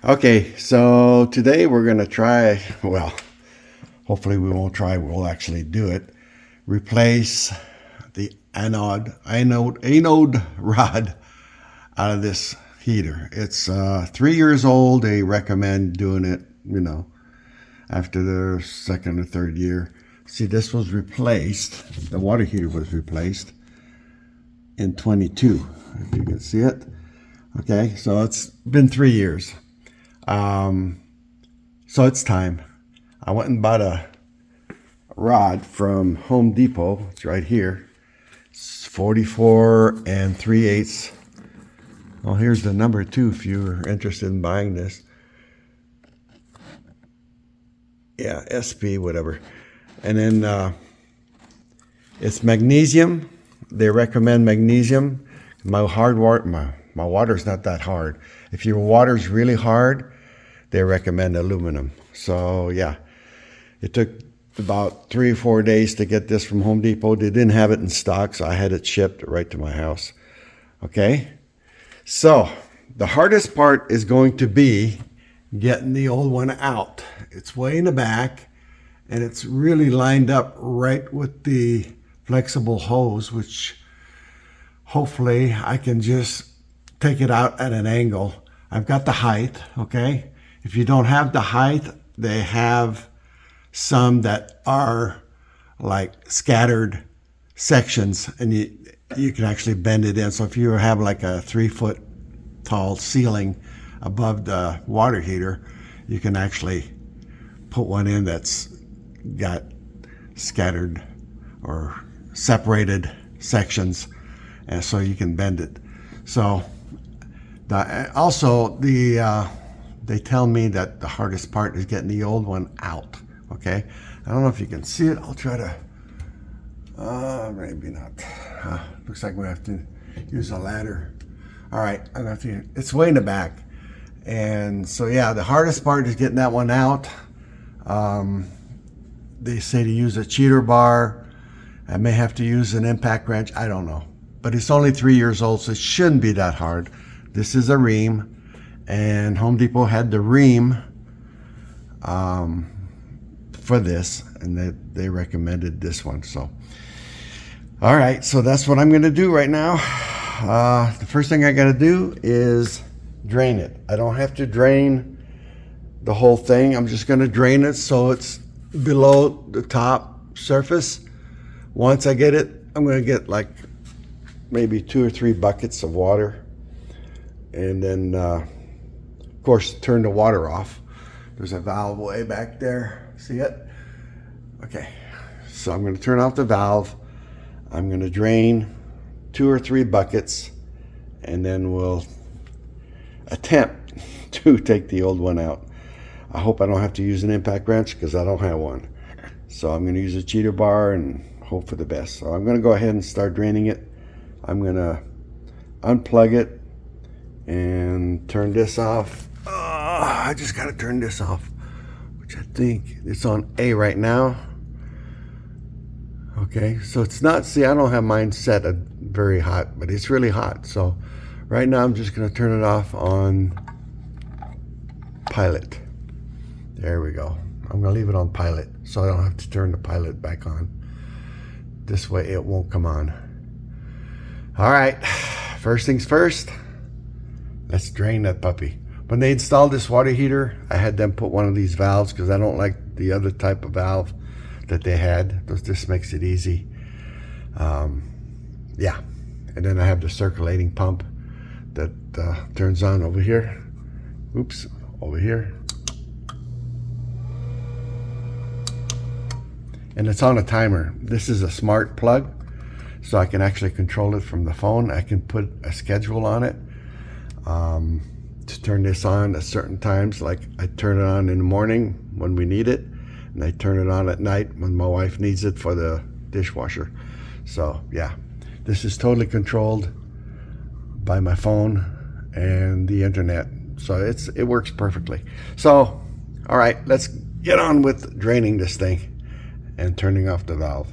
Okay, so today we're going to try, well, hopefully we won't try, we'll actually do it. Replace the anode rod out of this heater. It's 3 years old. They recommend doing it, after the second or third year. See, this was replaced, the water heater was replaced in 22, if you can see it. Okay, so it's been 3 years. So it's time. I went and bought a rod from Home Depot. It's right here. It's 44 3/8. Well, here's the number too if you're interested in buying this. Yeah, SP, whatever. And then it's magnesium. They recommend magnesium. My water's not that hard. If your water's really hard, they recommend aluminum. So yeah, it took about 3 or 4 days to get this from Home Depot. They didn't have it in stock, so I had it shipped right to my house. Okay, so the hardest part is going to be getting the old one out. It's way in the back, and it's really lined up right with the flexible hose, which hopefully I can just take it out at an angle. I've got the height, okay? If you don't have the height, they have some that are like scattered sections, and you can actually bend it in. So if you have like a 3-foot tall ceiling above the water heater, you can actually put one in that's got scattered or separated sections, and so you can bend it. So they tell me that the hardest part is getting the old one out. Okay, I don't know if you can see it. I'll try to, maybe not. Looks like we have to use a ladder. All right, I'm gonna have to, it's way in the back. And so yeah, the hardest part is getting that one out. They say to use a cheater bar. I may have to use an impact wrench. I don't know. But it's only 3 years old, so it shouldn't be that hard. This is a Rheem, and Home Depot had the Rheem for this, and they recommended this one. So, all right, so that's what I'm going to do right now. The first thing I got to do is drain it. I don't have to drain the whole thing. I'm just going to drain it so it's below the top surface. Once I get it, I'm going to get like maybe 2 or 3 buckets of water, and then of course turn the water off. There's a valve way back there, see it? Okay, so I'm going to turn off the valve. I'm going to drain 2 or 3 buckets, and then we'll attempt to take the old one out. I hope I don't have to use an impact wrench because I don't have one. So I'm going to use a cheater bar and hope for the best. So I'm going to go ahead and start draining it. I'm going to unplug it and turn this off. I just got to turn this off, which I think it's on A right now. Okay, so it's not, see, I don't have mine set at very hot, but it's really hot. So right now I'm just going to turn it off on pilot. There we go. I'm going to leave it on pilot so I don't have to turn the pilot back on. This way it won't come on. All right, first things first, let's drain that puppy. When they installed this water heater, I had them put one of these valves because I don't like the other type of valve that they had. This makes it easy. Yeah, and then I have the circulating pump that turns on over here. Oops, over here. And it's on a timer. This is a smart plug, so I can actually control it from the phone. I can put a schedule on it to turn this on at certain times. Like I turn it on in the morning when we need it, and I turn it on at night when my wife needs it for the dishwasher. So yeah, this is totally controlled by my phone and the internet. So it works perfectly. So, all right, let's get on with draining this thing and turning off the valve.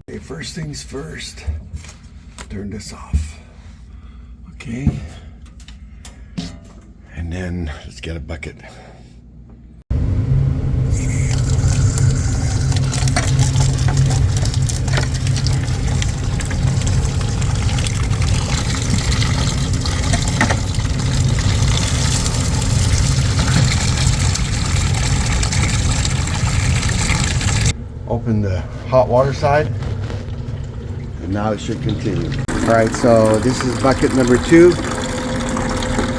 Okay, first things first, turn this off. Okay. And then let's get a bucket. Open the hot water side, and now it should continue. All right, so this is bucket number 2.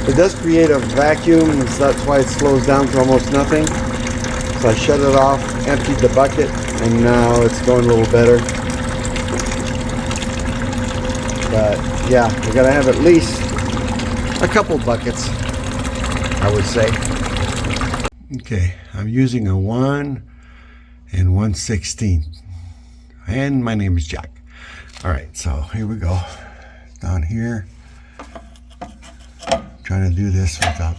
It does create a vacuum, and so that's why it slows down to almost nothing. So I shut it off, emptied the bucket, and now it's going a little better. But yeah, we gotta have at least a couple buckets, I would say. Okay, I'm using a 1 1/16, and my name is Jack. All right, so here we go. Down here, trying to do this without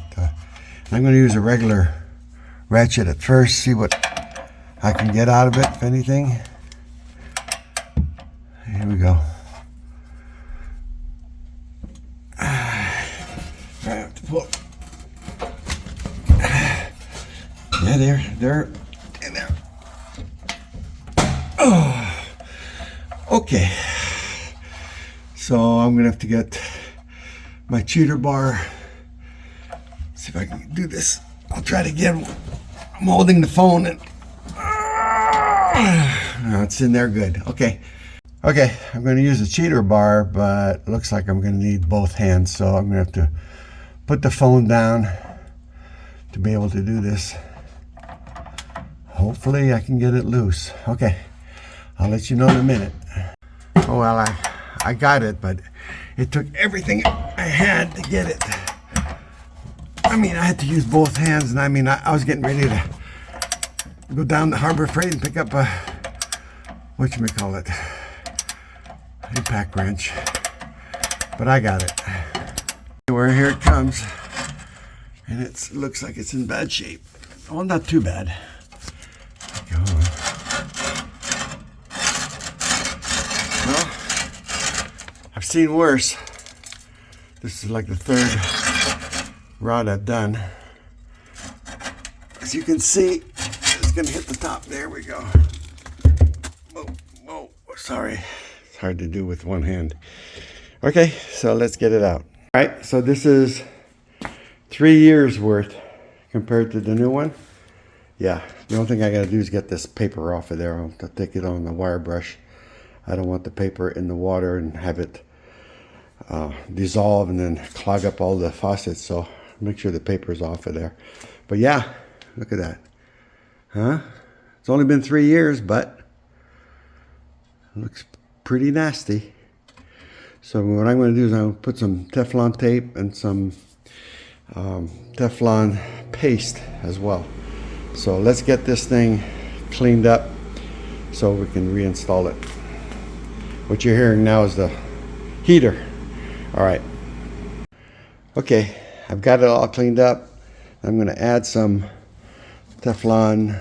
I'm going to use a regular ratchet at first, see what I can get out of it, if anything. Here we go. I have to pull. Yeah, there, and there. Oh, okay. So I'm gonna have to get my cheater bar. See if I can do this. I'll try it again. I'm holding the phone and no, it's in there good. Okay. Okay, I'm gonna use a cheater bar, but it looks like I'm gonna need both hands, so I'm gonna have to put the phone down to be able to do this. Hopefully I can get it loose. Okay, I'll let you know in a minute. Oh well, I got it, but it took everything I had to get it. I mean, I had to use both hands, and I mean, I was getting ready to go down to Harbor Freight and pick up a, whatchamacallit, impact wrench. But I got it. Here it comes, and it looks like it's in bad shape. Well, not too bad. Go on. Well, I've seen worse. This is like the 3rd rod I've done. As you can see, it's gonna hit the top. There we go. Whoa, sorry. It's hard to do with one hand. Okay, so let's get it out. All right, so this is 3 years worth compared to the new one. Yeah, the only thing I gotta do is get this paper off of there. I'll take it on the wire brush. I don't want the paper in the water and have it dissolve and then clog up all the faucets, so make sure the paper's off of there. But yeah, look at that. Huh? It's only been 3 years, but it looks pretty nasty. So what I'm going to do is I'm going to put some Teflon tape and some Teflon paste as well. So let's get this thing cleaned up so we can reinstall it. What you're hearing now is the heater. All right. Okay, I've got it all cleaned up. I'm going to add some Teflon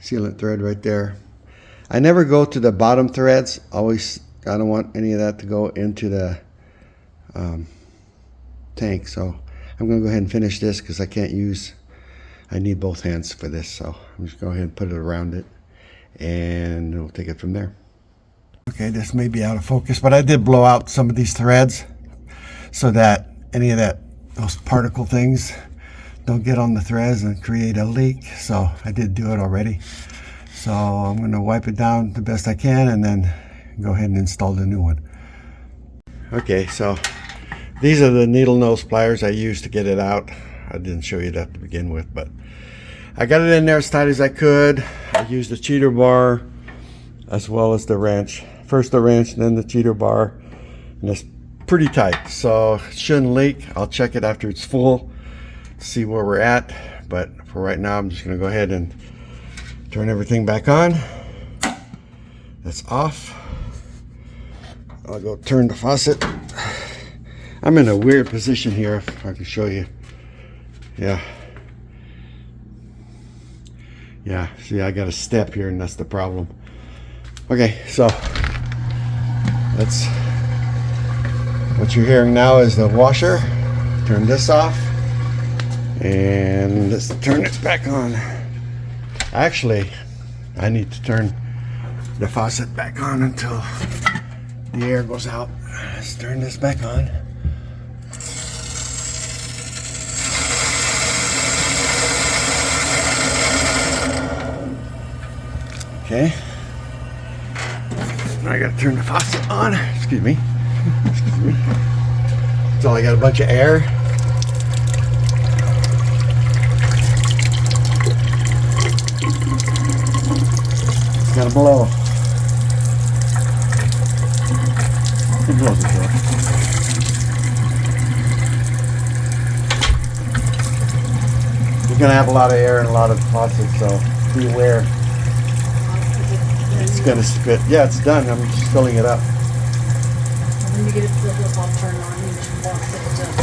sealant thread right there. I never go to the bottom threads. Always, I don't want any of that to go into the tank. So I'm going to go ahead and finish this because I need both hands for this. So I'm just going to go ahead and put it around it, and we'll take it from there. Okay, this may be out of focus, but I did blow out some of these threads so that any of those particle things don't get on the threads and create a leak. So I did do it already. So I'm going to wipe it down the best I can and then go ahead and install the new one. Okay, so these are the needle nose pliers I used to get it out. I didn't show you that to begin with, but I got it in there as tight as I could. I used the cheater bar as well as the wrench. First the wrench, then the cheater bar, and it's pretty tight, so it shouldn't leak. I'll check it after it's full to see where we're at, but for right now I'm just going to go ahead and turn everything back on. That's off. I'll go turn the faucet. I'm in a weird position here, if I can show you. Yeah, see, I got a step here and that's the problem. Okay, so what you're hearing now is the washer. Turn this off. And let's turn it back on. Actually, I need to turn the faucet back on until the air goes out. Let's turn this back on. Okay. Now I gotta turn the faucet on. Excuse me. Excuse me. So I got a bunch of air. It's gotta blow. It blows it though. You're gonna have a lot of air and a lot of faucet, so be aware. It's gonna spit. Yeah, it's done. I'm just filling it up. When you get it filled up, I'll turn on and just walk it up.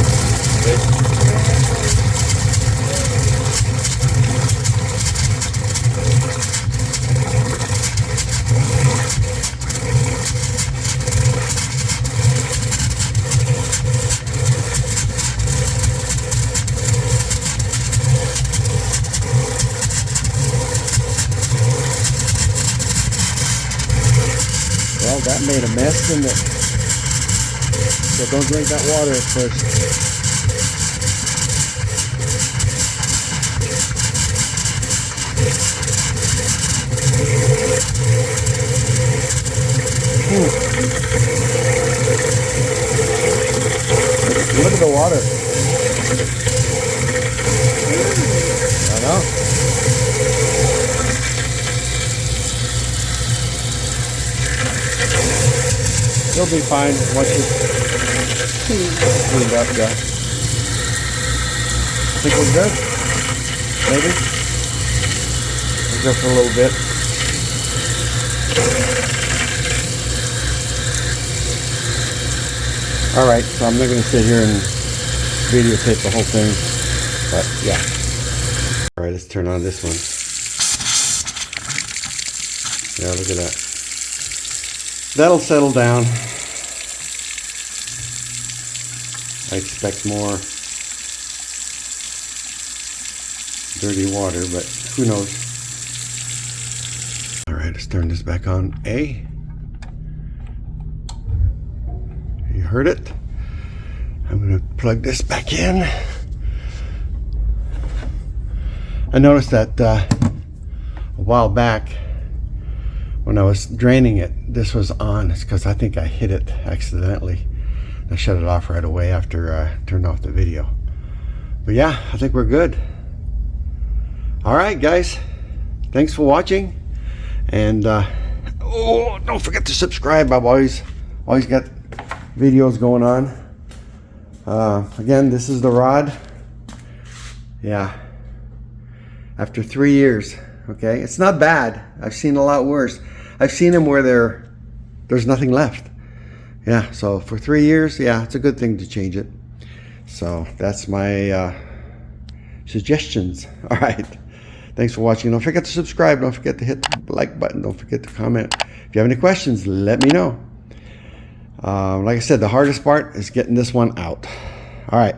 Well, that made a mess, didn't it? So don't drink that water at first. Look at the water. I know. You'll be fine once it's cleaned up, yeah. Think we're good? Maybe? Just a little bit. Alright, so I'm not going to sit here and videotape the whole thing, but yeah. Alright, let's turn on this one. Yeah, look at that. That'll settle down. I expect more dirty water, but who knows. Alright, let's turn this back on. You heard it? I'm going to plug this back in. I noticed that a while back when I was draining it, this was on. It's because I think I hit it accidentally. I shut it off right away after I turned off the video. But yeah, I think we're good. Alright guys, thanks for watching. And oh, don't forget to subscribe. I've always got videos going on. Again, this is the rod. Yeah, after 3 years. Okay, it's not bad. I've seen a lot worse. I've seen them where there's nothing left. Yeah, so for 3 years, yeah, it's a good thing to change it. So that's my suggestions. All right, thanks for watching. Don't forget to subscribe. Don't forget to hit the like button. Don't forget to comment. If you have any questions, let me know. Like I said, the hardest part is getting this one out. All right.